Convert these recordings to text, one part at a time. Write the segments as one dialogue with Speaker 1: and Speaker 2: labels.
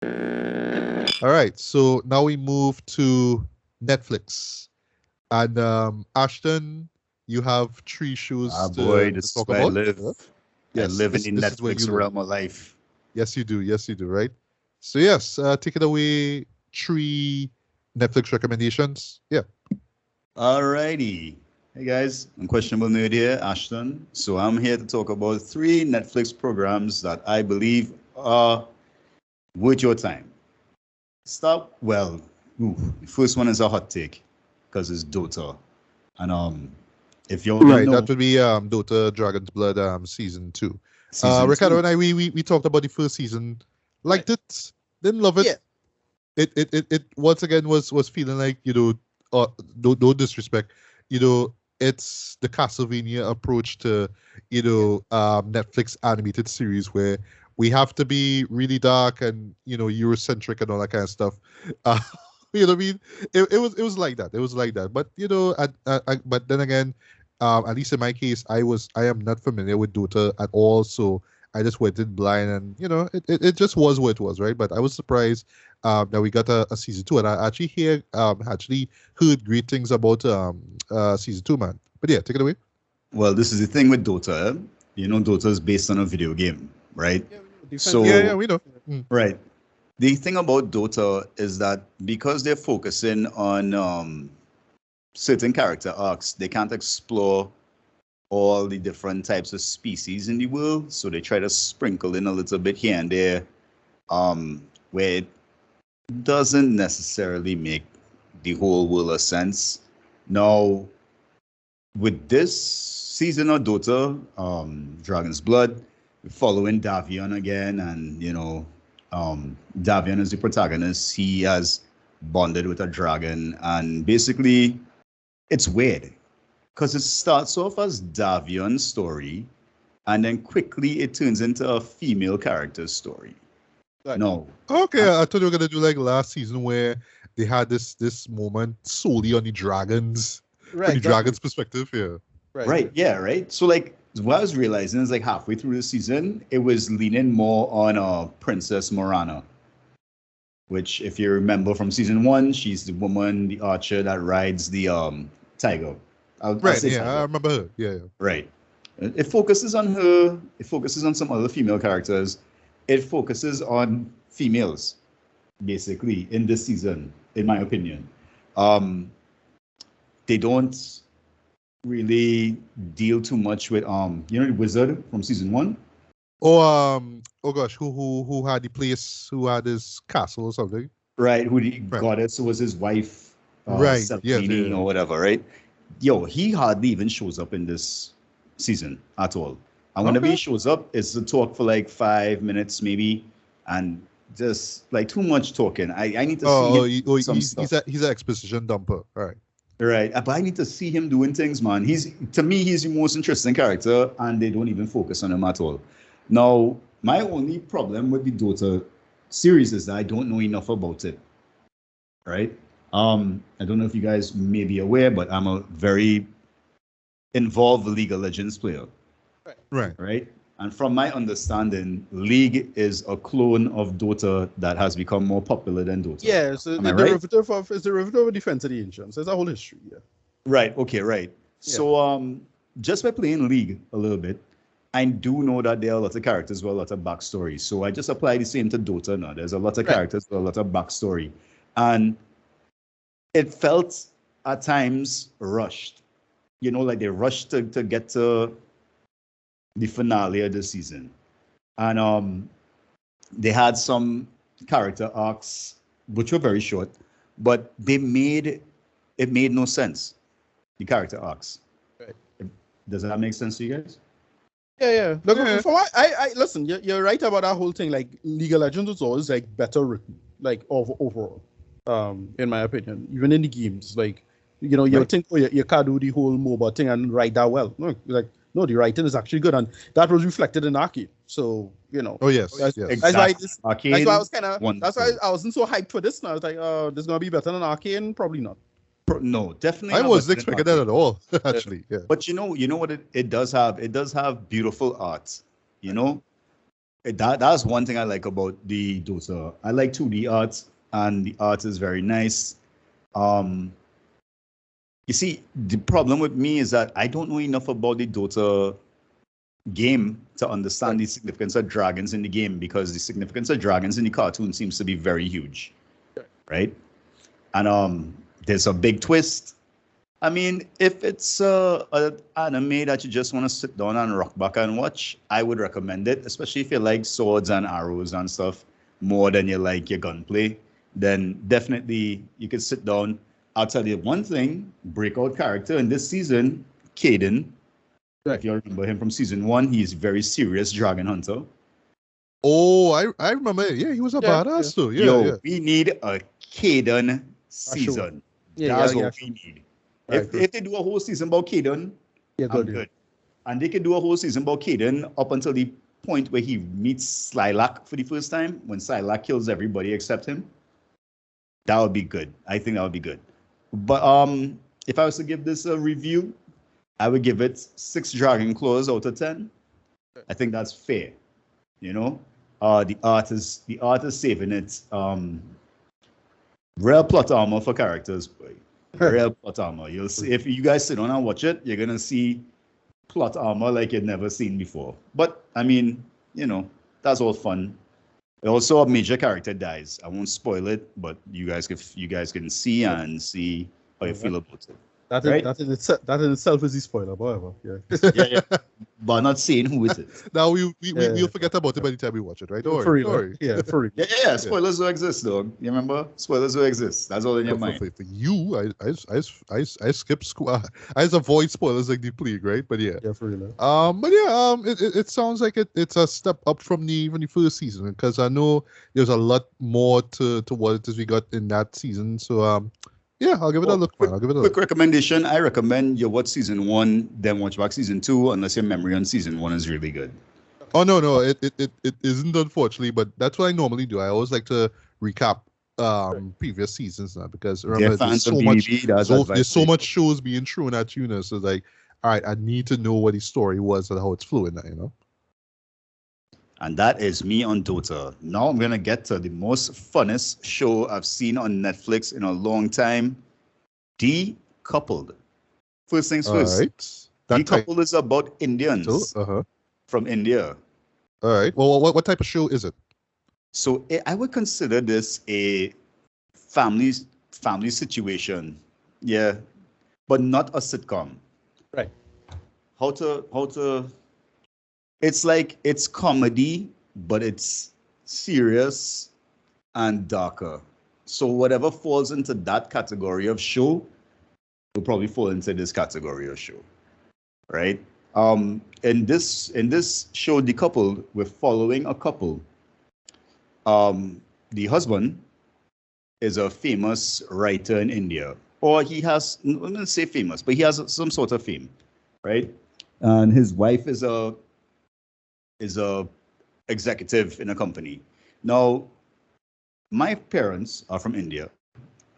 Speaker 1: All right, so now we move to Netflix. And Ashton, you have three
Speaker 2: Ah,
Speaker 1: shows
Speaker 2: boy,
Speaker 1: to
Speaker 2: this is
Speaker 1: talk
Speaker 2: where I
Speaker 1: about.
Speaker 2: live. I
Speaker 1: Yes,
Speaker 2: live in the
Speaker 1: this is where you
Speaker 2: Netflix
Speaker 1: live.
Speaker 2: realm of life.
Speaker 1: Yes, you do. Yes, you do. Right. So yes, take it away. Three Netflix recommendations. Yeah.
Speaker 2: Alrighty. Hey guys, Unquestionable Nerd here, Ashton. So I'm here to talk about three Netflix programs that I believe are worth your time. Stop. Well, the first one is a hot take because it's Dota. And if y'all didn't
Speaker 1: Right. That
Speaker 2: know,
Speaker 1: would be Dota Dragon's Blood season 2.
Speaker 2: season
Speaker 1: Ricardo
Speaker 2: two.
Speaker 1: and I we talked about the first season.
Speaker 3: Right.
Speaker 1: Liked it. Didn't love it.
Speaker 3: Yeah.
Speaker 1: It once again was feeling like no disrespect, it's the Castlevania approach to Netflix animated series where we have to be really dark and Eurocentric and all that kind of stuff. uh, you know what I mean? It was like that. It was like that. But but then again, at least in my case, I am not familiar with Dota at all, so I just went in blind, and it just was what it was, right? But I was surprised that we got a season 2, and I actually heard great things about season 2, man. But yeah, take it away.
Speaker 2: Well, this is the thing with Dota. Dota is based on a video game, right?
Speaker 3: Yeah, we know. Defense.
Speaker 1: Yeah,
Speaker 2: So,
Speaker 1: we know. Mm.
Speaker 2: right. The thing about Dota is that because they're focusing on certain character arcs, they can't explore all the different types of species in the world. So they try to sprinkle in a little bit here and there, where it doesn't necessarily make the whole world of sense. Now, with this season of Dota, Dragon's Blood, we're following Davion again, and Davion is the protagonist. He has bonded with a dragon, and basically, it's weird because it starts off as Davion's story, and then quickly it turns into a female character's story.
Speaker 3: Right.
Speaker 2: No,
Speaker 1: Okay, I thought you were gonna do like last season where they had this moment solely on the dragons, from
Speaker 3: Right.
Speaker 1: the dragons' perspective. Yeah.
Speaker 2: right, yeah, right. So like, what I was realizing is like halfway through the season, it was leaning more on Princess Morana, which, if you remember from season one, she's the woman, the archer that rides the tiger. I'll
Speaker 1: Right.
Speaker 2: say
Speaker 1: Yeah, I
Speaker 2: tiger.
Speaker 1: remember her. Yeah.
Speaker 2: Right. It focuses on her. It focuses on some other female characters. It focuses on females, basically, in this season, in my opinion. Um, they don't really deal too much with the wizard from season one.
Speaker 1: Oh gosh, who had the place? Who had his castle or something?
Speaker 2: Right, who the
Speaker 1: Right.
Speaker 2: goddess was his wife,
Speaker 1: Right. Yes.
Speaker 2: Selene
Speaker 1: Yeah.
Speaker 2: or whatever, right? Yo, he hardly even shows up in this season at all. And whenever he
Speaker 1: Okay.
Speaker 2: shows up, it's to talk for like 5 minutes maybe, and just like too much talking. I need to see
Speaker 1: Oh,
Speaker 2: him do some stuff.
Speaker 1: he's an exposition dumper. All right.
Speaker 2: Right, but I need to see him doing things, man. To me, he's the most interesting character, and they don't even focus on him at all. Now, my only problem with the Dota series is that I don't know enough about it. Right? I don't know if you guys may be aware, but I'm a very involved League of Legends player.
Speaker 1: Right.
Speaker 2: Right? And from my understanding, League is a clone of Dota that has become more popular than Dota.
Speaker 3: Yeah, it's a
Speaker 2: Am I right?
Speaker 3: derivative of Defense of the Ancients. There's a whole history. Yeah.
Speaker 2: Right. Okay. Right.
Speaker 3: Yeah.
Speaker 2: So, just by playing League a little bit, I do know that there are a lot of characters with a lot of backstory. So I just apply the same to Dota now. There's a lot of
Speaker 3: Right.
Speaker 2: characters with a lot of backstory, and it felt at times rushed. Like they rushed to get to the finale of the season, and they had some character arcs which were very short, but it made no sense. The character arcs.
Speaker 3: Right.
Speaker 2: Does that make sense to you guys?
Speaker 3: Yeah. Look,
Speaker 1: Yeah.
Speaker 3: for what I listen, you're right about that whole thing. Like League of Legends was always like better written, like overall. In my opinion, even in the games, like you
Speaker 2: Right.
Speaker 3: think you can't do the whole MOBA thing and write that well. No, the writing is actually good, and that was reflected in Arcade. So
Speaker 1: Oh yes.
Speaker 3: That's-
Speaker 1: Yes.
Speaker 3: that's why this-
Speaker 2: Arcane,
Speaker 3: that's why I was kind of. That's why
Speaker 2: wonderful.
Speaker 3: I wasn't so hyped for this. Now I was like, this is gonna be better than Arcane, probably not.
Speaker 2: No, definitely.
Speaker 1: I
Speaker 2: not
Speaker 1: wasn't
Speaker 2: better than
Speaker 1: expecting that
Speaker 2: Arcane.
Speaker 1: at all. Actually. Yeah.
Speaker 2: But you know what it does have? It does have beautiful art. That's one thing I like about the Dota. I like 2D art, and the art is very nice. Um, you see, the problem with me is that I don't know enough about the Dota game to understand the significance of dragons in the game, because the significance of dragons in the cartoon seems to be very huge, right? And there's a big twist. I mean, if it's an anime that you just want to sit down and rock back and watch, I would recommend it, especially if you like swords and arrows and stuff more than you like your gunplay. Then definitely you can sit down. I'll tell you one thing, breakout character in this season, Caden. If you remember him from season 1, he's very serious dragon hunter.
Speaker 1: Oh, I remember. Yeah, he was a badass too. Yeah,
Speaker 2: we need a Caden season. That's what we need. If they do a whole season about Caden, I'm good. And they can do a whole season about Caden up until the point where he meets Slilac for the first time, when Slilac kills everybody except him. That would be good. I think that would be good. But if I was to give this a review, I would give it 6 Dragon Claws out of 10. I think that's fair. You know, the art is saving it. Real plot armor for characters, boy. Real plot armor. You'll see, if you guys sit down and watch it, you're gonna see plot armor like you've never seen before. But I mean, you know, that's all fun. Also, a major character dies. I won't spoil it, but you guys can see how you feel about it.
Speaker 3: That in itself is a spoiler, however.
Speaker 2: Yeah. But not saying who it is.
Speaker 1: Now we'll forget about it by the time we watch it, right?
Speaker 3: For real. Yeah.
Speaker 2: Spoilers will exist, dog. You remember? Spoilers will exist. That's all in your mind.
Speaker 1: For you, I skip school. I avoid spoilers like the plague, right? But yeah.
Speaker 3: Yeah, for real.
Speaker 1: It sounds like it's a step up from the first season, because I know there's a lot more to what it is we got in that season. So yeah, I'll give it a look.
Speaker 2: Quick recommendation. I recommend you watch season 1, then watch back season 2, unless your memory on season 1 is really good.
Speaker 1: Oh no, it isn't, unfortunately, but that's what I normally do. I always like to recap previous seasons now, because remember there's so much shows being thrown at you now. So it's like, all right, I need to know what the story was and how it's flowing now, you know.
Speaker 2: And that is me on Dota. Now I'm going to get to the most funnest show I've seen on Netflix in a long time. Decoupled. First things first. Right. Decoupled is about Indians from India.
Speaker 1: All right. Well, what type of show is it?
Speaker 2: So I would consider this a family situation. Yeah. But not a sitcom.
Speaker 3: Right.
Speaker 2: How to it's comedy, but it's serious and darker. So whatever falls into that category of show will probably fall into this category of show, right? In this show, Decoupled, we're following a couple. The husband is a famous writer in India, or he has, I'm not going to say famous, but he has some sort of fame, right? And his wife is a executive in a company. Now, my parents are from India,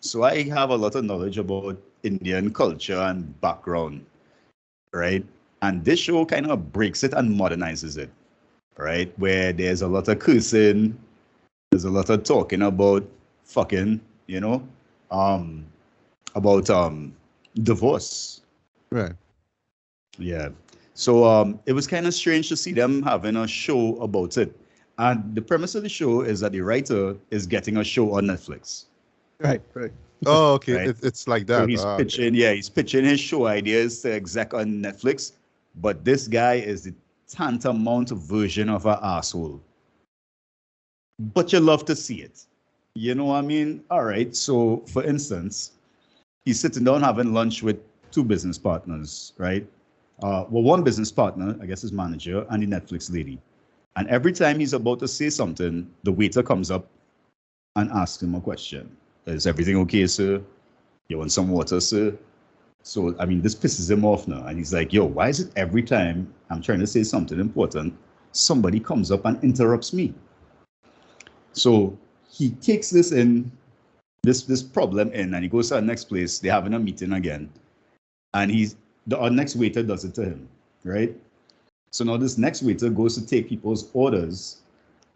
Speaker 2: so I have a lot of knowledge about Indian culture and background, right? And this show kind of breaks it and modernizes it, right? Where there's a lot of cursing, there's a lot of talking about fucking, you know, about divorce.
Speaker 1: Right.
Speaker 2: Yeah. So it was kind of strange to see them having a show about it. And the premise of the show is that the writer is getting a show on Netflix.
Speaker 3: Right.
Speaker 1: Oh, okay.
Speaker 2: Right?
Speaker 1: It's like that.
Speaker 2: So he's pitching his show ideas to exec on Netflix. But this guy is the tantamount version of an asshole. But you love to see it. You know what I mean? All right. So, for instance, he's sitting down having lunch with 2 business partners, right? One business partner, I guess his manager, and the Netflix lady. And every time he's about to say something, the waiter comes up and asks him a question. Is everything okay, sir? You want some water, sir? So, I mean, this pisses him off now. And he's like, yo, why is it every time I'm trying to say something important, somebody comes up and interrupts me? So he takes this problem in, and he goes to the next place. They're having a meeting again. And our next waiter does it to him, right? So now this next waiter goes to take people's orders,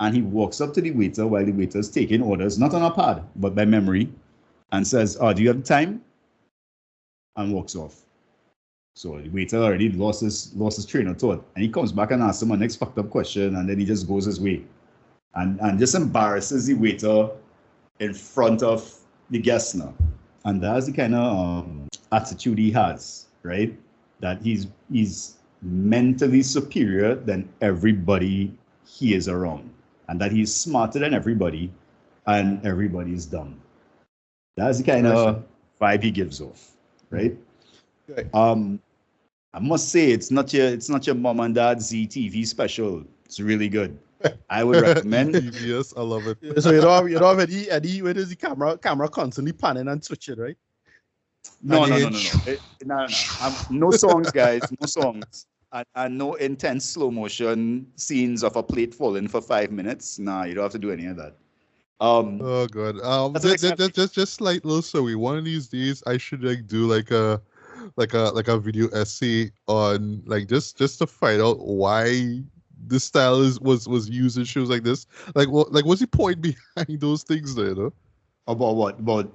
Speaker 2: and he walks up to the waiter while the waiter's taking orders, not on a pad, but by memory, and says, "Oh, do you have time?" and walks off. So the waiter already lost his train of thought, and he comes back and asks him a next fucked up question, and then he just goes his way, and just embarrasses the waiter in front of the guest now. And that's the kind of attitude he has, right? That he's mentally superior than everybody he is around, and that he's smarter than everybody, and everybody's dumb. That's the kind of vibe he gives off, right?
Speaker 3: Right.
Speaker 2: I must say it's not your mom and dad ZTV special. It's really good. I would recommend.
Speaker 1: Yes, I love it.
Speaker 3: So you don't have any where does the camera constantly panning and switching, right?
Speaker 2: No. No songs, guys. No songs. And no intense slow motion scenes of a plate falling for 5 minutes. Nah, you don't have to do any of that.
Speaker 1: Oh god. Just slight little sorry. One of these days I should do like a video essay on like just to find out why this style was used in shows like this. Like what's the point behind those things there, though?
Speaker 2: About what? About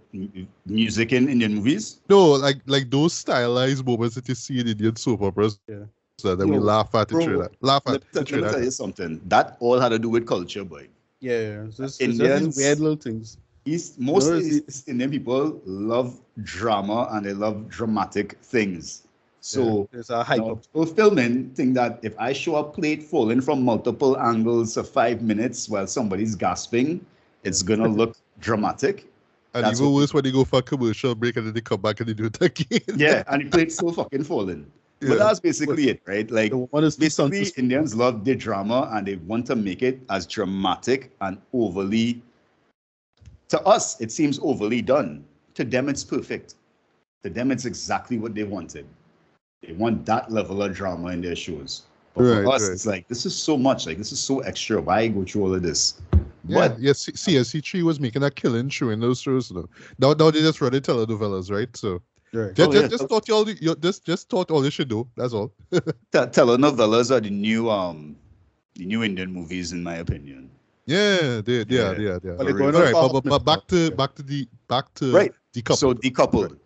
Speaker 2: music in Indian movies?
Speaker 1: No, like those stylized moments that you see in Indian soap operas.
Speaker 3: Yeah.
Speaker 1: So that we laugh at each other.
Speaker 2: Let me tell you something. That all had to do with culture, boy.
Speaker 3: Yeah. So it's
Speaker 2: Indians,
Speaker 3: these weird little things.
Speaker 2: Most East Indian people love drama and they love dramatic things. So
Speaker 3: there's a hype up.
Speaker 2: people filming think that if I show a plate falling from multiple angles for 5 minutes while somebody's gasping, it's gonna look dramatic.
Speaker 1: And
Speaker 2: That's
Speaker 1: even worse when they go for a commercial break and then they come back and they do it again.
Speaker 2: Yeah, and the plate's still fucking falling.
Speaker 1: Yeah.
Speaker 2: But that's basically it, right? Like basically
Speaker 3: basically
Speaker 2: Indians love their drama and they want to make it as dramatic and overly. To us, it seems overly done. To them, it's perfect. To them, it's exactly what they wanted. They want that level of drama in their shows. But for us, it's like, this is so much. Like, this is so extra. Why go through all of this?
Speaker 1: Yeah,
Speaker 2: But
Speaker 1: yes. CSC3 was making a killing show in those shows, though. Now they just run telenovelas, right? So
Speaker 3: right.
Speaker 1: just thought all you should do. That's all.
Speaker 2: telenovelas are the new Indian movies, in my opinion.
Speaker 1: Yeah, they are.
Speaker 3: But they're going
Speaker 1: Right,
Speaker 3: off
Speaker 1: but back to
Speaker 2: Right.
Speaker 1: Decoupled.
Speaker 2: So Decoupled.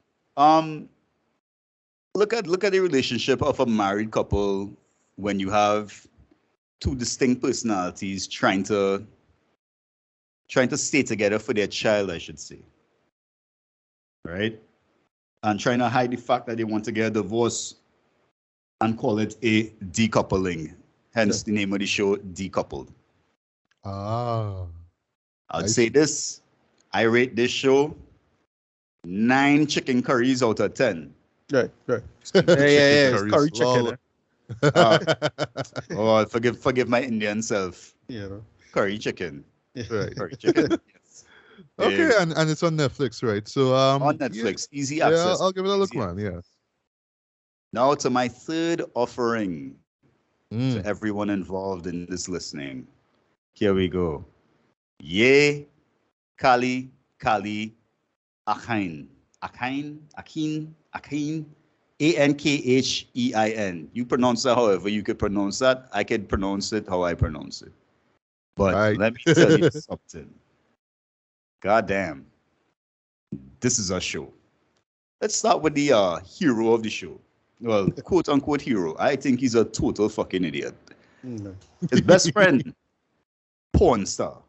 Speaker 2: Look at the relationship of a married couple when you have two distinct personalities trying to stay together for their child, I should say. Right? And trying to hide the fact that they want to get a divorce and call it a decoupling. Hence the name of the show, Decoupled. I'd say this. I rate this show 9 chicken curries out of 10.
Speaker 3: Right. Yeah. It's curry chicken.
Speaker 2: Oh, forgive my Indian self.
Speaker 3: Yeah.
Speaker 2: Curry chicken.
Speaker 1: Right.
Speaker 2: Curry chicken. Yes.
Speaker 1: Okay, and it's on Netflix, right? So
Speaker 2: on Netflix, easy access.
Speaker 1: I'll give it a look,
Speaker 2: Easy
Speaker 1: man. Yeah.
Speaker 2: Now to my third offering
Speaker 1: Mm.
Speaker 2: to everyone involved in this listening. Here we go. Yeh Kaali Kaali Ankhein. Ankhein. Ankhein. You pronounce that however you could pronounce that. I could pronounce it how I pronounce it. But
Speaker 1: Right.
Speaker 2: let me tell you something. God damn. This is a show. Let's start with the hero of the show. Well, quote unquote hero. I think he's a total fucking idiot. His best friend, porn star,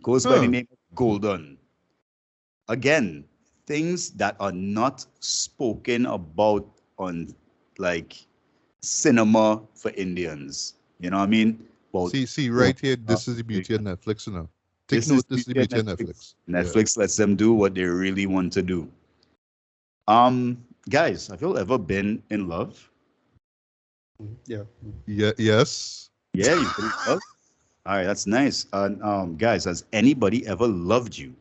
Speaker 2: goes by the name of Golden. Again, things that are not spoken about on like cinema for Indians. You know what I mean? About,
Speaker 1: See, right here. This is the beauty of Netflix, you know. Take note. This is the beauty of Netflix.
Speaker 2: Netflix lets them do what they really want to do. Guys, have you ever been in love?
Speaker 3: Yeah.
Speaker 1: Yes.
Speaker 2: Yeah, you've been in love. All right, that's nice. Guys, has anybody ever loved you?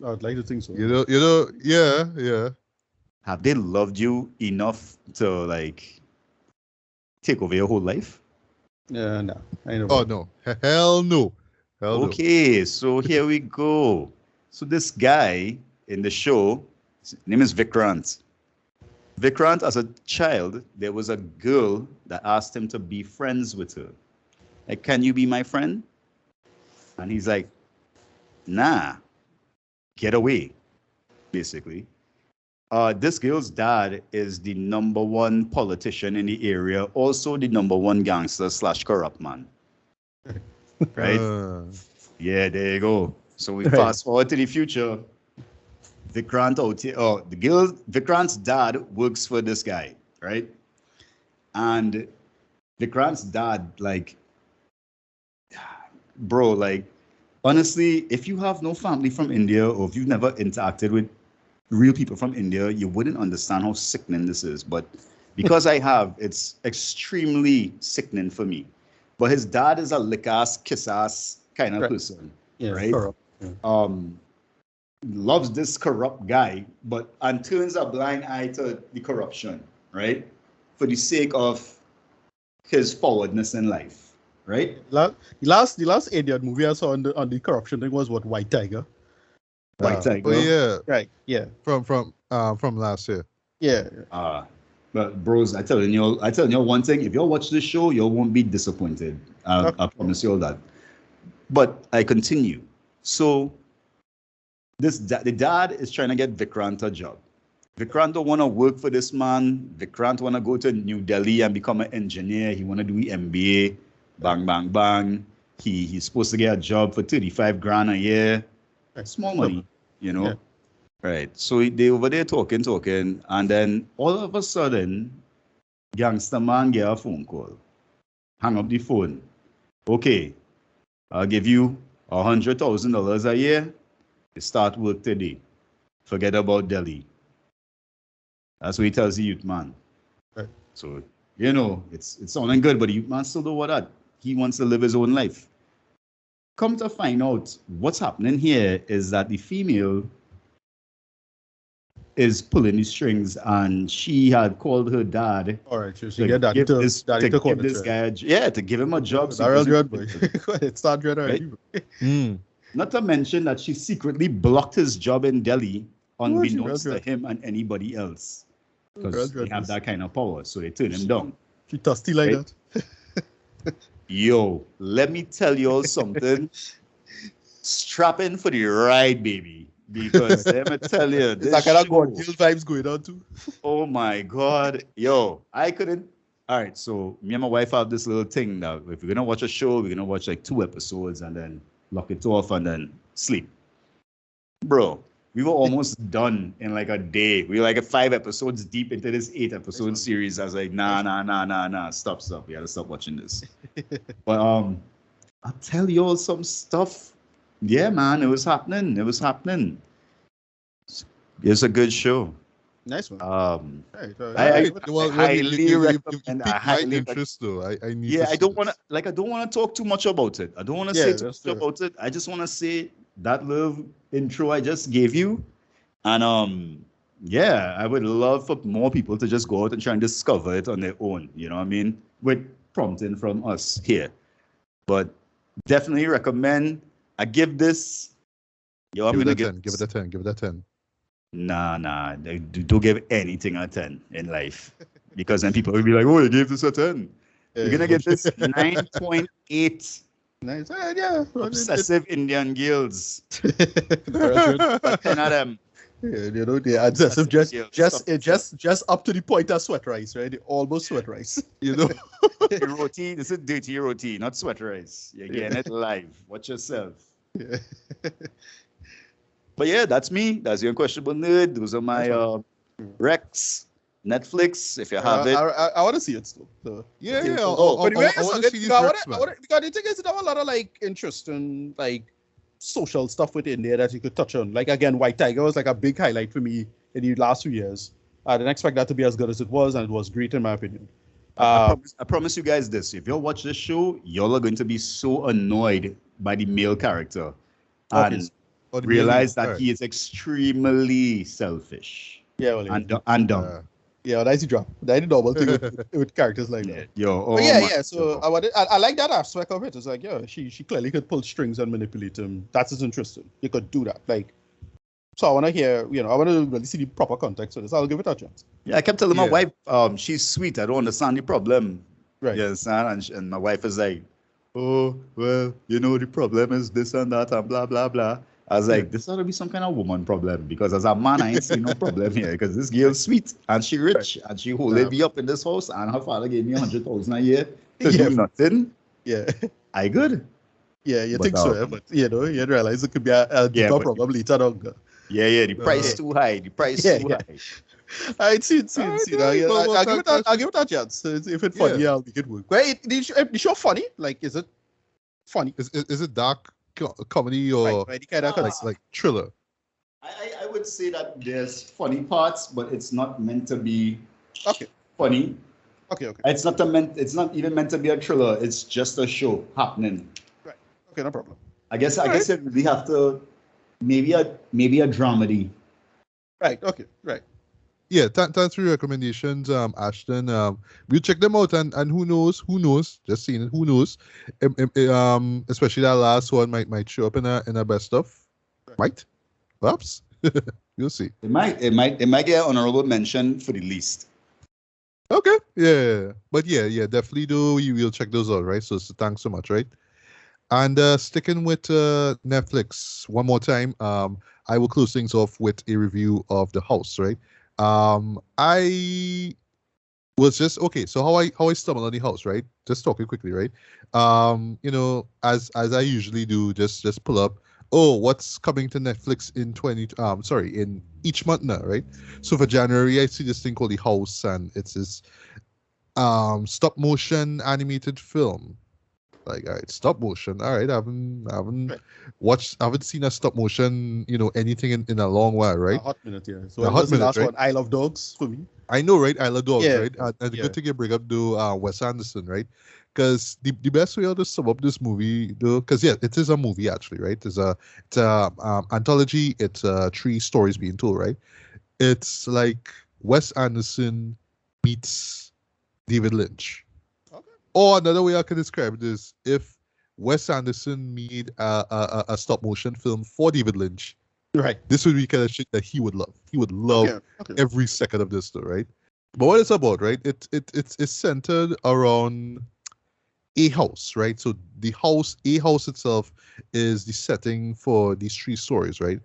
Speaker 3: I'd like to think so.
Speaker 1: You know. Yeah.
Speaker 2: Have they loved you enough to like take over your whole life?
Speaker 3: Yeah, no. I know.
Speaker 1: Oh no. Hell no. Hell no.
Speaker 2: Okay, so here we go. So this guy in the show, his name is Vikrant. Vikrant, as a child, there was a girl that asked him to be friends with her. Like, can you be my friend? And he's like, nah, get away, basically. This girl's dad is the #1 politician in the area, also the #1 gangster / corrupt man. Right? Yeah, there you go. So we fast forward to the future. Vikrant out here. Oh, Vikrant's dad works for this guy, right? And Vikrant's dad, like, bro, like, honestly, if you have no family from India or if you've never interacted with real people from India, you wouldn't understand how sickening this is. But because I have, it's extremely sickening for me. But his dad is a lick-ass, kiss-ass kind of person, right?
Speaker 3: Corrupt. Yeah.
Speaker 2: Loves this corrupt guy, and turns a blind eye to the corruption, right? For the sake of his forwardness in life, right?
Speaker 3: The last Indian movie I saw on the corruption thing was what, White Tiger.
Speaker 2: White Tiger.
Speaker 1: Oh yeah,
Speaker 3: Right. Yeah.
Speaker 1: from last year.
Speaker 3: Yeah.
Speaker 2: But bros, I telling you one thing. If you watch this show, you won't be disappointed. I promise you all that. But I continue. So the dad is trying to get Vikrant a job. Vikrant don't want to work for this man. Vikrant want to go to New Delhi and become an engineer. He want to do MBA. Bang, bang, bang. He's supposed to get a job for 35 grand a year. Small money, you know. Yeah. Right. So they over there talking, and then all of a sudden, gangster man get a phone call. Hang up the phone. Okay, I'll give you $100,000 a year. You start work today. Forget about Delhi. That's what he tells the youth man.
Speaker 3: Right.
Speaker 2: So, you know, it's sounding good, but the youth man still don't want that. He wants to live his own life. Come to find out, what's happening here is that the female is pulling the strings, and she had called her dad.
Speaker 3: All right, so she get daddy to
Speaker 2: give this guy to give him a job.
Speaker 3: It's not dread already.
Speaker 2: Right? Not to mention that she secretly blocked his job in Delhi, unbeknownst to him and anybody else, because they have that kind of power, so they turn him down.
Speaker 3: She thirsty like that.
Speaker 2: Yo, let me tell you all something. Strap in for the ride, baby. Because let me tell you, this
Speaker 3: that kind of God vibes going on too.
Speaker 2: Oh my God. Yo, I couldn't. All right, so me and my wife have this little thing now. If we're going to watch a show, we're going to watch like 2 episodes and then lock it off and then sleep. Bro, we were almost done in like a day. We were like 5 episodes deep into this 8-episode series. I was like, nah, stop. We gotta stop watching this. But I'll tell you all some stuff. Yeah, man, it was happening. It's a good show.
Speaker 3: Nice one.
Speaker 2: I highly recommend. I highly
Speaker 1: interest though. I need.
Speaker 2: Yeah, I don't want to talk too much about it. I don't want to say too much about it. I just want to say that little intro I just gave you, and yeah, I would love for more people to just go out and try and discover it on their own. You know what I mean? With prompting from us here, but definitely recommend. I give this. Yo, I'm gonna give
Speaker 1: it a 10. Give it a 10.
Speaker 2: Nah. Don't give anything a 10 in life, because then people will be like, "Oh, you gave this a 10." You're gonna get this 9.8.
Speaker 3: Nice. Yeah.
Speaker 2: Obsessive Indian girls. 10 of them.
Speaker 3: Yeah, you know, they obsessive just up to the point of sweat rice, right? They almost sweat rice. You know.
Speaker 2: Roti. This is dirty roti, not sweat rice. You're getting it live. Watch yourself.
Speaker 3: Yeah.
Speaker 2: But yeah, that's me. That's your Unquestionable Nerd. Those are my Rex, Netflix. If you have it,
Speaker 3: I want to see it still. So.
Speaker 1: Yeah.
Speaker 3: But
Speaker 1: I want to see these Rex, man.
Speaker 3: Because the thing is, there are a lot of like interest in like social stuff with India that you could touch on. Like again, White Tiger was like a big highlight for me in the last few years. I didn't expect that to be as good as it was, and it was great in my opinion.
Speaker 2: I promise you guys this: if you watch this show, y'all are going to be so annoyed by the male character, and realize that he is extremely selfish.
Speaker 3: Yeah, well,
Speaker 2: and dumb.
Speaker 3: Yeah, that's the drop. That's the normal thing with characters like that.
Speaker 2: Yo,
Speaker 3: So I like that aspect of it. It's like, yeah, she clearly could pull strings and manipulate him. That is interesting. You could do that. Like, so I want to hear, I want to really see the proper context of this. I'll give it a chance.
Speaker 2: Yeah, I kept telling my wife, she's sweet. I don't understand the problem.
Speaker 3: Right.
Speaker 2: You understand? And my wife is like, oh, well, the problem is this and that and blah, blah, blah. I was like, this ought to be some kind of woman problem because as a man, I ain't see no problem here because this girl's sweet and she rich and she holding me up in this house and her father gave me 100,000 a year to do nothing.
Speaker 3: Yeah.
Speaker 2: I good.
Speaker 3: Yeah, you think so, but you realize it could be a deeper problem later on.
Speaker 2: Yeah, the price too high. The price too high.
Speaker 3: I see. I'll give it a chance. If it's funny, I'll make it work. Wait, the show funny? Like, is it funny?
Speaker 1: Is it dark comedy or
Speaker 3: right, kind of
Speaker 1: like thriller?
Speaker 2: I would say that there's funny parts, but it's not meant to be funny.
Speaker 3: Okay.
Speaker 2: It's not even meant to be a thriller. It's just a show happening.
Speaker 3: Right. Okay, no problem.
Speaker 2: I guess it really have to maybe a dramedy.
Speaker 3: Right. Okay. Right.
Speaker 1: Yeah, thanks for your recommendations, Ashton. We'll check them out, and who knows? Just seeing it, who knows? Especially that last one might show up in a best of. Right. Might, perhaps. You'll see.
Speaker 2: It might get an honorable mention for the least.
Speaker 1: Okay, yeah, but yeah, definitely do. You will check those out, right? So thanks so much, right? And sticking with Netflix one more time, I will close things off with a review of The House, right? I was just okay. So how I stumbled on The House, right? Just talking quickly, right? As I usually do, just pull up. Oh, what's coming to Netflix in each month now, right? So for January, I see this thing called The House, and it's this stop motion animated film. Like, all right, stop motion. All right, I haven't seen a stop motion, anything in a long while, right?
Speaker 3: A hot minute, yeah. So the last one, I Love Dogs for me.
Speaker 1: I know, right? I Love Dogs,
Speaker 3: Yeah.
Speaker 1: right? And the good thing you bring up, though, Wes Anderson, right? Because the best way to sum up this movie, though, because it is a movie actually, right? It's a anthology. It's 3 stories being told, right? It's like Wes Anderson meets David Lynch.
Speaker 3: Okay.
Speaker 1: Or another way I can describe it is if Wes Anderson made a stop motion film for David Lynch,
Speaker 3: right?
Speaker 1: This would be kind of shit that he would love. He would love every second of this, though, right? But what it's about, right? It's centered around a house, right? So a house itself is the setting for these 3 stories, right?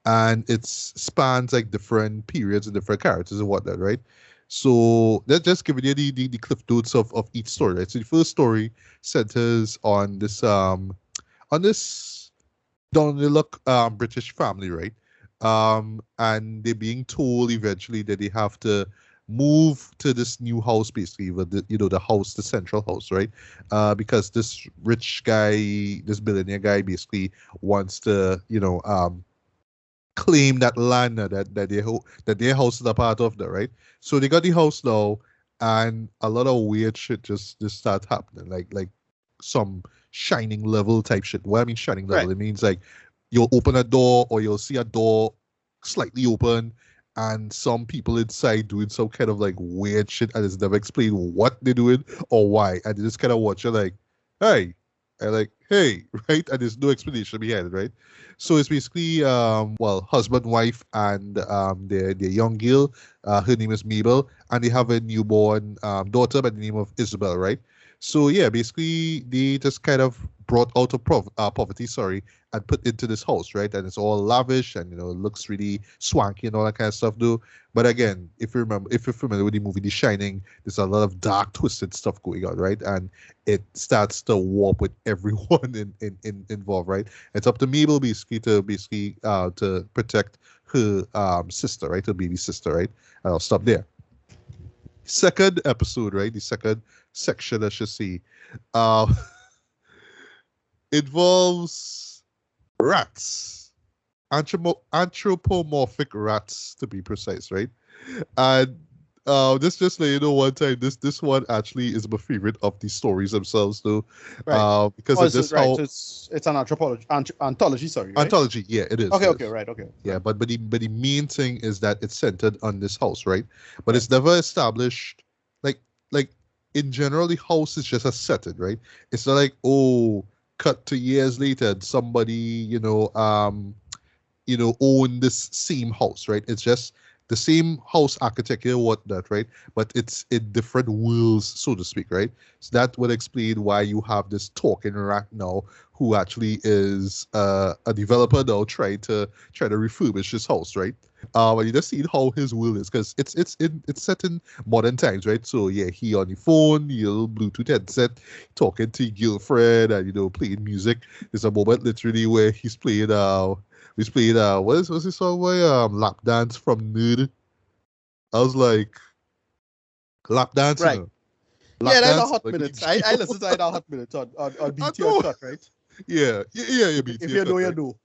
Speaker 1: And it spans like different periods and different characters and whatnot, right? So that's just giving you the cliff notes of each story, right? So the first story centers on this down on the luck British family, right? And they're being told eventually that they have to move to this new house, basically, with the house, the central house, right? Because this rich guy, this billionaire guy, basically wants to, claim that land that their house is a part of, that, right? So they got the house now, and a lot of weird shit just starts happening, like some shining level type shit. What I mean shining level, it means like you'll open a door or you'll see a door slightly open, and some people inside doing some kind of like weird shit, and it's never explained what they're doing or why. And you just kind of watch it like, hey, and like, hey, right? And there's no explanation behind it, right? So it's basically, husband, wife, and their young girl. Her name is Mabel, and they have a newborn daughter by the name of Isabel, right? So yeah, basically they just kind of brought out of poverty, and put into this house, right? And it's all lavish and it looks really swanky and all that kind of stuff, though. But again, if you're familiar with the movie The Shining, there's a lot of dark, twisted stuff going on, right? And it starts to warp with everyone involved, right? It's up to Mabel basically to protect her sister, right? Her baby sister, right? And I'll stop there. Second episode, right? The second section, I should say, involves rats, anthropomorphic rats, to be precise, right? And just let you know one time, this one actually is my favorite of the stories themselves, though,
Speaker 3: right?
Speaker 1: Because it's
Speaker 3: an anthology, sorry. Right?
Speaker 1: Anthology, yeah, it is.
Speaker 3: Okay, right, okay.
Speaker 1: Yeah, but the main thing is that it's centered on this house, right? But it's never established, like in general, the house is just a setting, right? It's not like, cut to years later and somebody own this same house, right? It's just the same house architecture, whatnot, right? But it's in different worlds, so to speak, right? So that would explain why you have this talking rat now, who actually is a developer now trying to refurbish his house, right? And you just see how his world is, because it's set in modern times, right? So yeah, he on the phone, your Bluetooth headset, talking to your girlfriend, and playing music. There's a moment literally where he's playing what's his song by Lap Dance from Nerd. I was like, lap dance,
Speaker 3: Right.
Speaker 1: Lap
Speaker 3: Yeah, that's a
Speaker 1: dance.
Speaker 3: hot
Speaker 1: Like,
Speaker 3: minutes. I listened to it a hot minutes on
Speaker 1: I
Speaker 3: BT
Speaker 1: know.
Speaker 3: Uncut, right?
Speaker 1: Yeah,
Speaker 3: If
Speaker 1: BT
Speaker 3: you know, you
Speaker 1: right?
Speaker 3: know.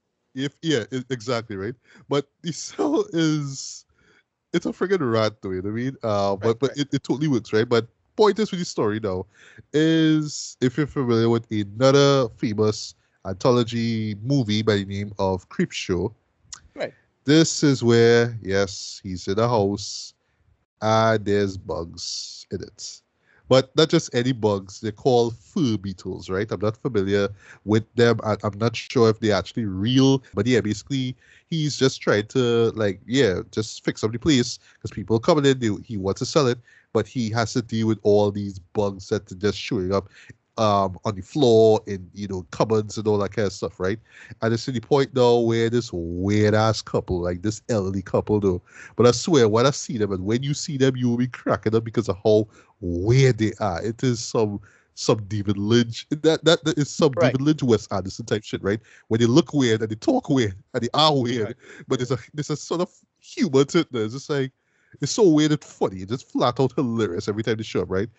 Speaker 1: Exactly, right. But the cell is it's a friggin' rat, though. You know what I mean?
Speaker 3: Right,
Speaker 1: But
Speaker 3: right.
Speaker 1: it totally works, right? But point is with the story now is, if you're familiar with another famous anthology movie by the name of Creepshow,
Speaker 3: Right.
Speaker 1: this is where, yes, he's in a house and there's bugs in it. But not just any bugs, they're called fur beetles, right? I'm not familiar with them. I'm not sure if they're actually real. But yeah, basically, he's just trying to, like, yeah, just fix up the place because people coming in, he wants to sell it, but he has to deal with all these bugs that are just showing up on the floor, in cupboards and all that kind of stuff, right? And it's to the point now where this weird ass couple, like this elderly couple, though, but I swear, when I see them, and when you see them, you will be cracking up because of how weird they are. It is some David Lynch. That is some
Speaker 3: Right.
Speaker 1: David Lynch, Wes Anderson type shit, right? When they look weird and they talk weird and they are weird,
Speaker 3: Right.
Speaker 1: but there's a sort of humor to it. It's just like, it's so weird and funny. It's just flat out hilarious every time they show up, right?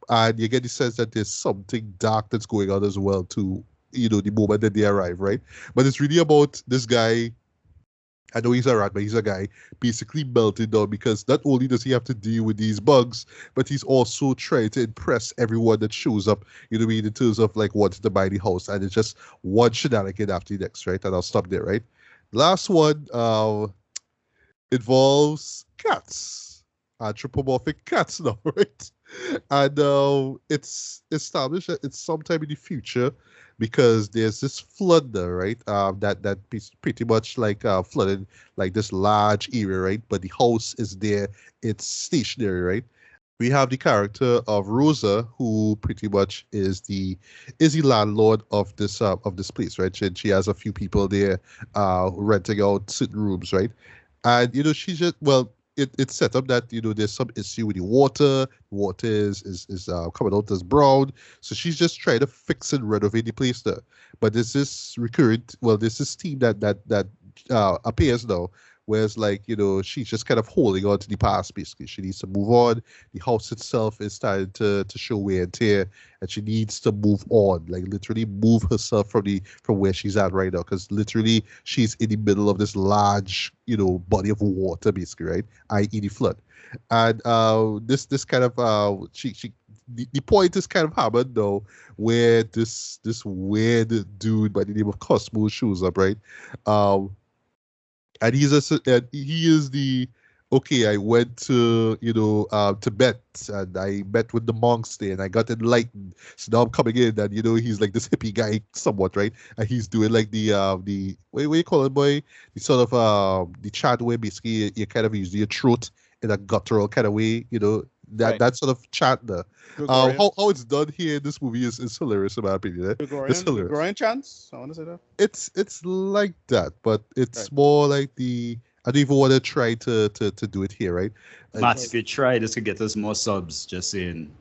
Speaker 1: And you get the sense that there's something dark that's going on as well too. The moment that they arrive, right? But it's really about this guy. I know he's a rat, but he's a guy basically melted down because not only does he have to deal with these bugs, but he's also trying to impress everyone that shows up, what I mean, in terms of like wanting to buy the house. And it's just one shenanigan after the next, right? And I'll stop there, right? Last one involves cats, anthropomorphic cats now, right? And it's established that it's sometime in the future because there's this flood there, right? That pretty much like flooded like this large area, right? But the house is there; it's stationary, right? We have the character of Rosa, who pretty much is the landlord of this place, right? She has a few people there, renting out certain rooms, right? And she's just, well, it's set up that there's some issue with the water. Water is coming out as brown, so she's just trying to fix and renovate the place there. But there's this recurrent, well, there's this team that appears now, whereas like she's just kind of holding on to the past. Basically, she needs to move on. The house itself is starting to show wear and tear, and she needs to move on, like literally move herself from where she's at right now, because literally she's in the middle of this large body of water, basically, right? I.e. the flood. And this kind of she the point is kind of hammered though, where this weird dude by the name of Cosmo shows up, right? um and he is the, okay, I went to Tibet, and I met with the monks there, and I got enlightened, so now I'm coming in, and he's like this hippie guy somewhat, right? And he's doing like the what you call it, boy, the sort of the chant where basically you kind of use your throat in a guttural kind of way,
Speaker 3: Right.
Speaker 1: that sort of chant there.
Speaker 3: Gregorian.
Speaker 1: How it's done here in this movie is hilarious in my opinion, eh? It's hilarious.
Speaker 3: Gregorian chants. I want to say that.
Speaker 1: It's like that, but it's
Speaker 3: Right.
Speaker 1: more like I don't even want to try to do it here, right?
Speaker 2: Matt, if you try, this could get us more subs. Just saying,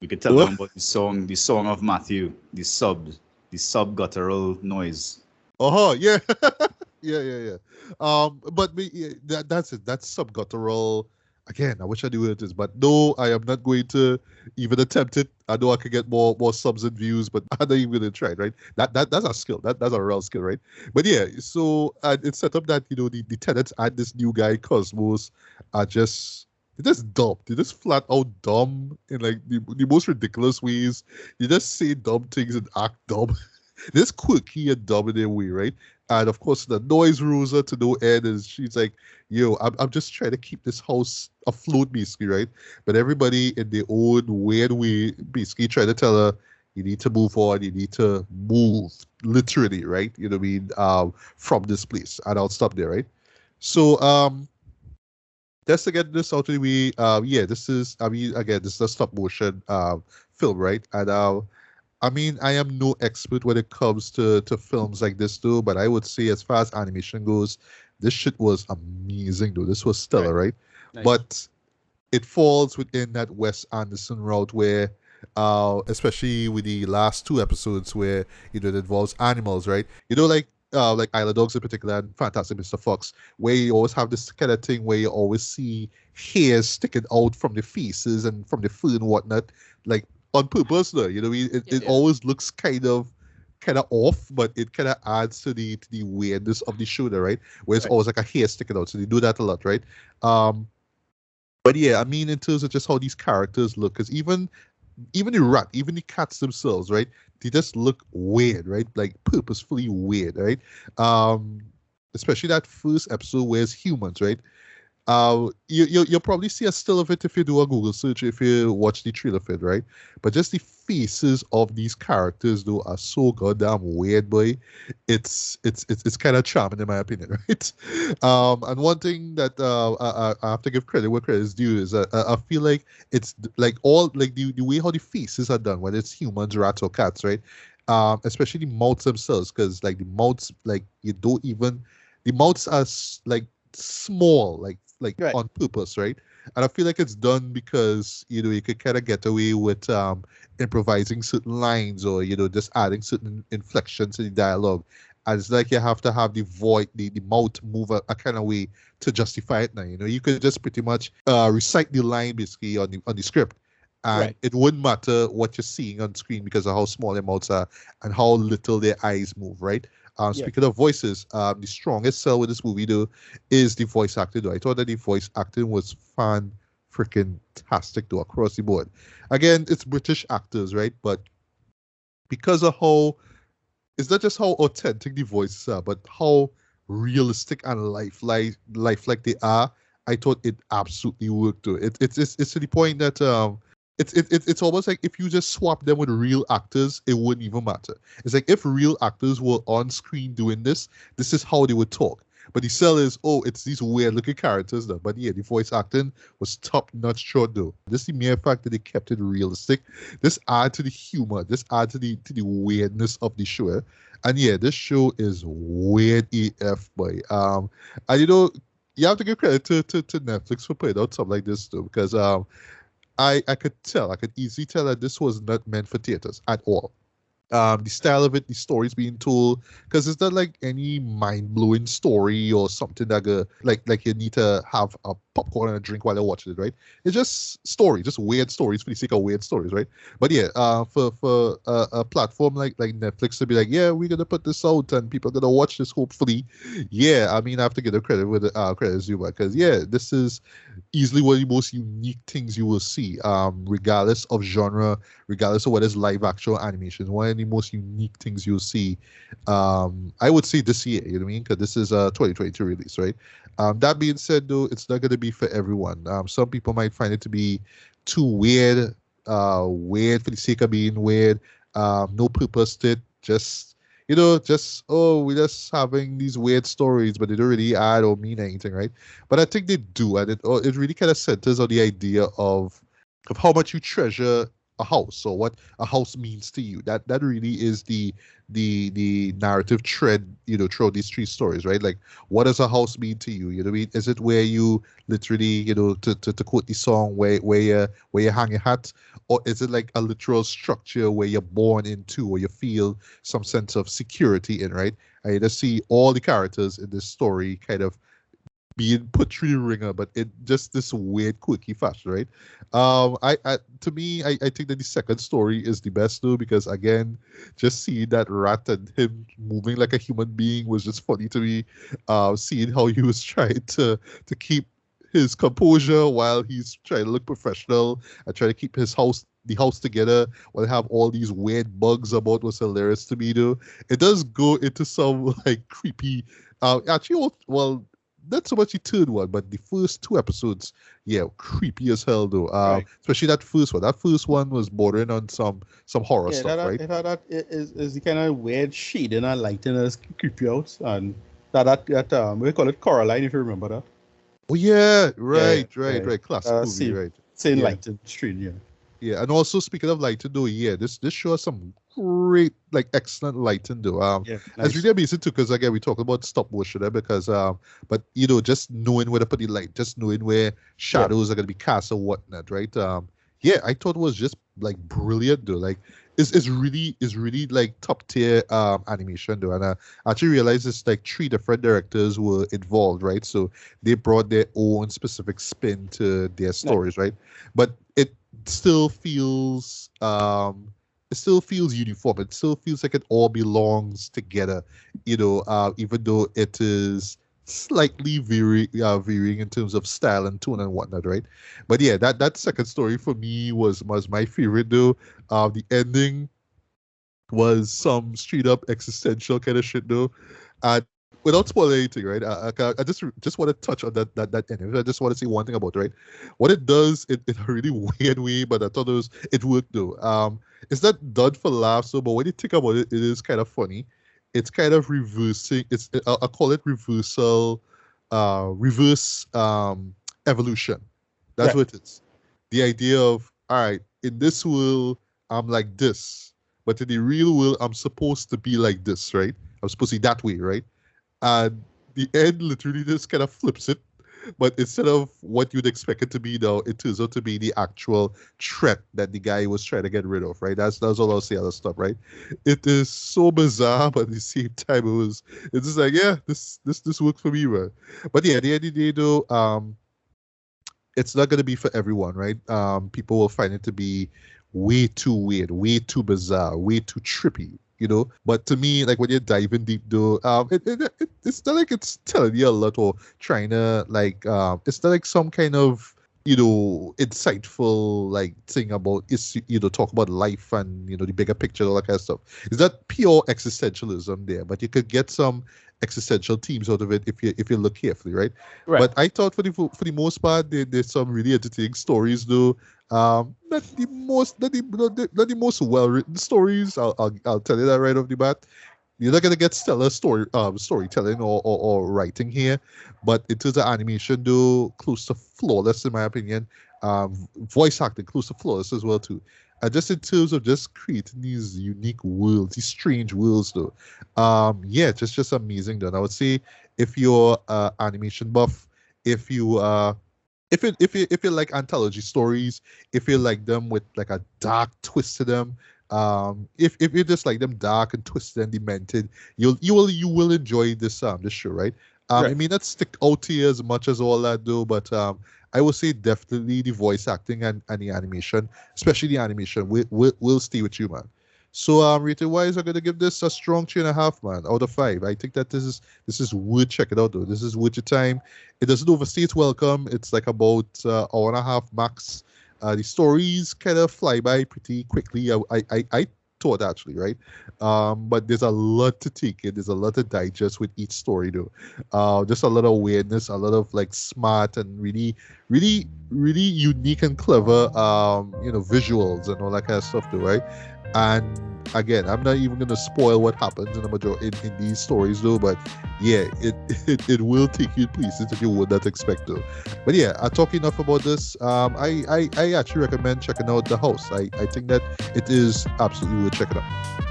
Speaker 2: we could tell them about the song of Matthew, the sub guttural noise.
Speaker 1: Yeah. Yeah. But that's it. That's some guttural. Again, I wish I knew what it is, but no, I am not going to even attempt it. I know I could get more subs and views, but I'm not even going to try it, right? That's a skill. That's a real skill, right? But yeah, so it's set up that the tenants and this new guy Cosmos are they're just dumb. They're just flat out dumb in like the most ridiculous ways. They just say dumb things and act dumb. This quirky and dumb in their way, right? And of course, the noise Rosa to no end is, she's like, yo, I'm just trying to keep this house afloat, basically, right? But everybody in their own weird way, basically trying to tell her, you need to move on, you need to move, literally, right? You know what I mean? From this place. And I'll stop there, right? So, Just to get this out of the way, yeah, this is, I mean, again, this is a stop motion film, right? And I mean, I am no expert when it comes to films like this, though, but I would say, as far as animation goes, this shit was amazing, though. This was stellar,
Speaker 3: Right.
Speaker 1: right?
Speaker 3: Nice.
Speaker 1: But it falls within that Wes Anderson route where, especially with the last two episodes where it involves animals, right? Like Isle of Dogs in particular and Fantastic Mr. Fox, where you always have this kind of thing where you always see hairs sticking out from the faces and from the fur and whatnot, like on purpose. Though, it
Speaker 3: Yeah.
Speaker 1: always looks kind of off, but it kind of adds to the weirdness of the show, there, right? Where it's
Speaker 3: Right.
Speaker 1: always like a hair sticking out. So they do that a lot, right? But yeah, I mean, in terms of just how these characters look, because even the rat, even the cats themselves, right? They just look weird, right? Like purposefully weird, right? Um, Especially that first episode where it's humans, right? You'll probably see a still of it if you do a Google search, if you watch the trailer of it, right? But just the faces of these characters though are so goddamn weird, boy. It's kind of charming in my opinion, right? And one thing that I have to give credit where credit is due is I feel like it's like all like the way how the faces are done, whether it's humans, rats, or cats, right? Especially the mouths themselves, because like the mouths, like you don't even the mouths are like small, like
Speaker 3: Right.
Speaker 1: on purpose, right? And I feel like it's done because you could kind of get away with improvising certain lines, or just adding certain inflections in the dialogue. And it's like you have to have the mouth move a kind of way to justify it now. You could just pretty much recite the line basically on the script, and
Speaker 3: Right.
Speaker 1: it wouldn't matter what you're seeing on screen because of how small their mouths are and how little their eyes move, right?
Speaker 3: Yeah.
Speaker 1: Speaking of voices, the strongest sell with this movie though is the voice acting. Though I thought that the voice acting was fan freaking tastic though across the board. Again, it's British actors, right? But because of how it's not just how authentic the voices are, but how realistic and lifelike they are. I thought it absolutely worked too. It's to the point that it's almost like if you just swap them with real actors, it wouldn't even matter. It's like if real actors were on screen doing this is how they would talk. But the sell is, oh, it's these weird looking characters though. But yeah, the voice acting was top notch short though. Just the mere fact that they kept it realistic, this add to the humor, this add to the weirdness of the show. And yeah, this show is weird AF, boy. And you have to give credit to Netflix for putting out something like this too, because I could easily tell that this was not meant for theaters at all. The style of it, the stories being told, because it's not like any mind blowing story or something that like you need to have a popcorn and a drink while you're watching it, right? It's just story, just weird stories for the sake of weird stories, right? But yeah, for a platform like Netflix to be like, yeah, we're gonna put this out and people are gonna watch this, hopefully. Yeah, I mean, I have to give the credit with the credit is due, because yeah, this is easily one of the most unique things you will see, regardless of genre, regardless of whether it's live action or animation. One of the most unique things you'll see, I would say this year, you know what I mean? Because this is a 2022 release, right? That being said, though, it's not going to be for everyone. Some people might find it to be too weird for the sake of being weird, no purpose to it, just oh, we're just having these weird stories, but they don't really add or mean anything, right? But I think they do, and it really kind of centers on the idea of how much you treasure a house, or what a house means to you. That really is the narrative thread, throughout these three stories, right? Like, what does a house mean to you? You know what I mean? Is it where you literally, to quote the song, where you hang your hat, or is it like a literal structure where you're born into, or you feel some sense of security in, right? I just see all the characters in this story kind of being put through the ringer, but it just this weird, quirky fashion, right? I to me, I think that the second story is the best though, because again, just seeing that rat and him moving like a human being was just funny to me. Seeing how he was trying to keep his composure while he's trying to look professional and trying to keep the house together while have all these weird bugs about was hilarious to me though. It does go into some like creepy actually well not so much the third one, but the first two episodes, yeah, creepy as hell though.
Speaker 3: Right.
Speaker 1: Especially that first one. That first one was bordering on some horror
Speaker 3: Yeah,
Speaker 1: stuff, right?
Speaker 3: that is the kind of weird shading and lighting that's creepy out, and that we call it Coraline, if you remember that.
Speaker 1: Oh yeah,
Speaker 3: Yeah,
Speaker 1: right. Classic movie,
Speaker 3: same,
Speaker 1: right?
Speaker 3: same
Speaker 1: Yeah.
Speaker 3: light and strain, yeah.
Speaker 1: Yeah, and also speaking of lighting though, yeah, this show has some great, like excellent lighting though.
Speaker 3: Yeah,
Speaker 1: It's
Speaker 3: nice.
Speaker 1: really amazing too, because again we talk about stop motion there because but just knowing where to put the light, just knowing where
Speaker 3: Yeah,
Speaker 1: shadows are gonna be cast or whatnot, right? Yeah, I thought it was just like brilliant though. Like it's really like top tier animation though, and I actually realized it's like three different directors were involved, right? So they brought their own specific spin to their
Speaker 3: nice.
Speaker 1: stories, right? But still feels it still feels uniform. It still feels like it all belongs together, even though it is slightly varying in terms of style and tone and whatnot, right? But yeah, that second story for me was my favorite though. The ending was some straight up existential kind of shit though, and without spoiling anything, right? I just want to touch on that ending. I just want to say one thing about it, right? What it does in a really weird way, but I thought it worked though. It's not done for laughs, so but when you think about it, it is kind of funny. It's kind of reversing. I call it reverse evolution. That's
Speaker 3: Right.
Speaker 1: what it is. The idea of, all right, in this world, I'm like this, but in the real world, I'm supposed to be like this, right? I'm supposed to be that way, right? And the end literally just kind of flips it. But instead of what you'd expect it to be, though, it turns out to be the actual threat that the guy was trying to get rid of, right? That's all I'll say. Other stuff, right? It is so bizarre, but at the same time, it's just like, yeah, this worked for me, man. But yeah, at the end of the day, though, it's not gonna be for everyone, right? People will find it to be way too weird, way too bizarre, way too trippy, But to me, like when you're diving deep, though, it's not like it's telling you a lot or trying to like, it's not like some kind of insightful like thing about is talk about life and the bigger picture, all that kind of stuff. It's not pure existentialism there, but you could get some existential themes out of it if you look carefully, right?
Speaker 3: Right.
Speaker 1: But I thought for the most part, there's some really entertaining stories, though. Not the most well written stories. I'll tell you that right off the bat. You're not gonna get stellar storytelling or writing here, but in terms of animation, though, close to flawless in my opinion. Voice acting close to flawless as well too. And just in terms of just creating these unique worlds, these strange worlds, though, yeah, just amazing. Though, and I would say if you're animation buff, if you if you like anthology stories, if you like them with like a dark twist to them, if you just like them dark and twisted and demented, you will enjoy this show, right? It
Speaker 3: Right.
Speaker 1: may not stick out to you as much as all that though, but I would say definitely the voice acting and the animation, especially the animation, will stay with you, man. So rated wise, I'm gonna give this a strong 3.5, man, out of 5. I think that this is worth checking out though. This is worth your time. It doesn't overstay its welcome. It's like about hour and a half max. The stories kind of fly by pretty quickly. I thought actually, right? But there's a lot to take in. There's a lot to digest with each story though. Just a lot of weirdness, a lot of like smart and really, really, really unique and clever visuals and all that kind of stuff though, right? And again, I'm not even gonna spoil what happens in the majority in these stories though, but yeah, it will take you places that you would not expect to. But yeah, I talk enough about this. I actually recommend checking out The House. I think that it is absolutely worth checking out.